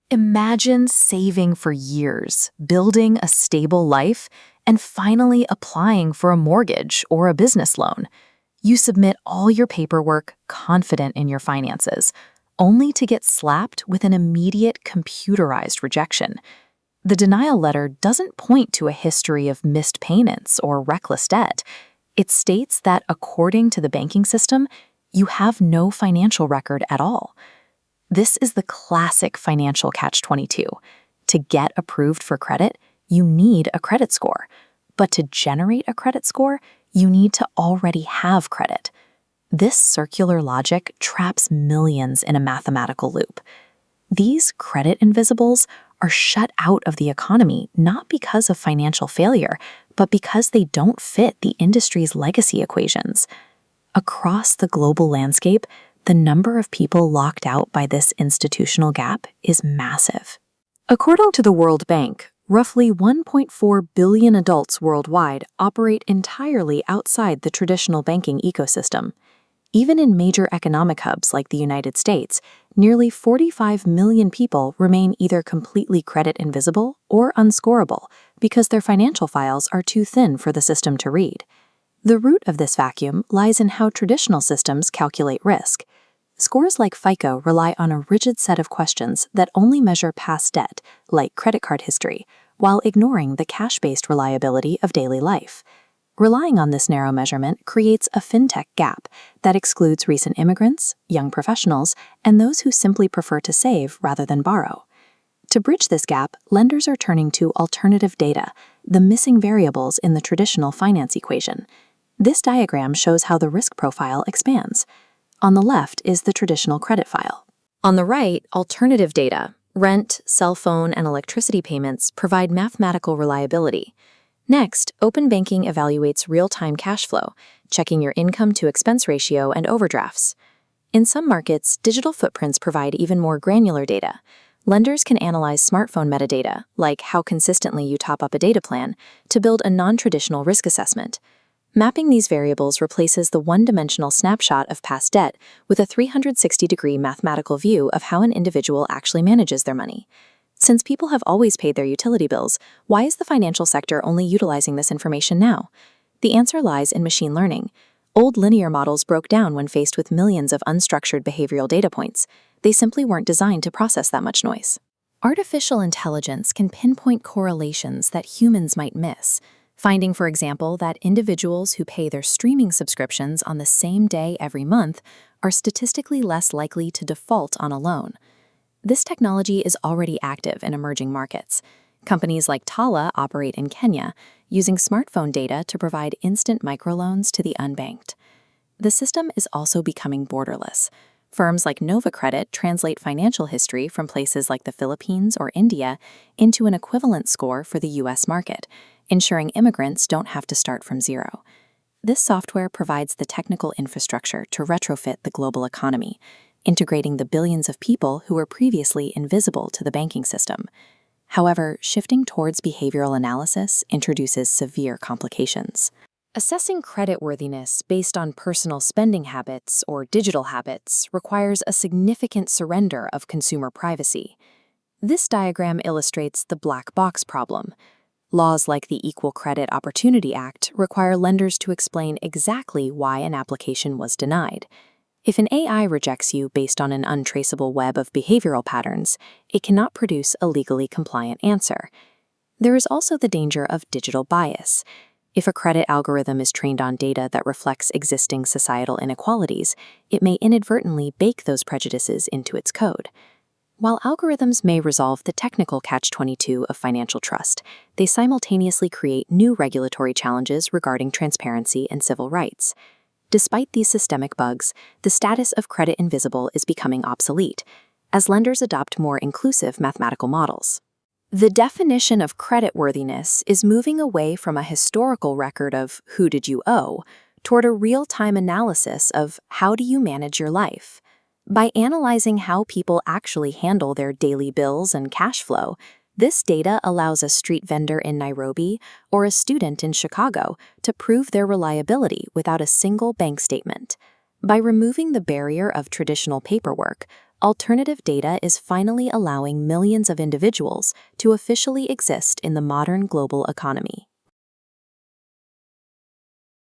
Imagine saving for years, building a stable life, and finally applying for a mortgage or a business loan. You submit all your paperwork, confident in your finances, only to get slapped with an immediate computerized rejection. The denial letter doesn't point to a history of missed payments or reckless debt. It states that according to the banking system, you have no financial record at all. This is the classic financial catch-22. To get approved for credit, you need a credit score. But to generate a credit score, you need to already have credit. This circular logic traps millions in a mathematical loop. These credit invisibles are shut out of the economy not because of financial failure, but because they don't fit the industry's legacy equations. Across the global landscape, the number of people locked out by this institutional gap is massive. According to the World Bank, roughly 1.4 billion adults worldwide operate entirely outside the traditional banking ecosystem. Even in major economic hubs like the United States, nearly 45 million people remain either completely credit invisible or unscorable because their financial files are too thin for the system to read. The root of this vacuum lies in how traditional systems calculate risk. Scores like FICO rely on a rigid set of questions that only measure past debt, like credit card history, while ignoring the cash-based reliability of daily life. Relying on this narrow measurement creates a fintech gap that excludes recent immigrants, young professionals, and those who simply prefer to save rather than borrow. To bridge this gap, lenders are turning to alternative data, the missing variables in the traditional finance equation. This diagram shows how the risk profile expands. On the left is the traditional credit file. On the right, alternative data, rent, cell phone, and electricity payments provide mathematical reliability. Next, open banking evaluates real-time cash flow, checking your income-to-expense ratio and overdrafts. In some markets, digital footprints provide even more granular data. Lenders can analyze smartphone metadata, like how consistently you top up a data plan, to build a non-traditional risk assessment. Mapping these variables replaces the one-dimensional snapshot of past debt with a 360-degree mathematical view of how an individual actually manages their money. Since people have always paid their utility bills, why is the financial sector only utilizing this information now? The answer lies in machine learning. Old linear models broke down when faced with millions of unstructured behavioral data points. They simply weren't designed to process that much noise. Artificial intelligence can pinpoint correlations that humans might miss, finding, for example, that individuals who pay their streaming subscriptions on the same day every month are statistically less likely to default on a loan. This technology is already active in emerging markets. Companies like Tala operate in Kenya, using smartphone data to provide instant microloans to the unbanked. The system is also becoming borderless. Firms like Nova Credit translate financial history from places like the Philippines or India into an equivalent score for the U.S. market, ensuring immigrants don't have to start from zero. This software provides the technical infrastructure to retrofit the global economy, integrating the billions of people who were previously invisible to the banking system. However, shifting towards behavioral analysis introduces severe complications. Assessing creditworthiness based on personal spending habits or digital habits requires a significant surrender of consumer privacy. This diagram illustrates the black box problem. Laws like the Equal Credit Opportunity Act require lenders to explain exactly why an application was denied. If an AI rejects you based on an untraceable web of behavioral patterns, it cannot produce a legally compliant answer. There is also the danger of digital bias. If a credit algorithm is trained on data that reflects existing societal inequalities, it may inadvertently bake those prejudices into its code. While algorithms may resolve the technical catch-22 of financial trust, they simultaneously create new regulatory challenges regarding transparency and civil rights. Despite these systemic bugs, the status of credit invisible is becoming obsolete, as lenders adopt more inclusive mathematical models. The definition of creditworthiness is moving away from a historical record of who did you owe toward a real-time analysis of how do you manage your life. By analyzing how people actually handle their daily bills and cash flow, this data allows a street vendor in Nairobi or a student in Chicago to prove their reliability without a single bank statement. By removing the barrier of traditional paperwork, Alternative data is finally allowing millions of individuals to officially exist in the modern global economy.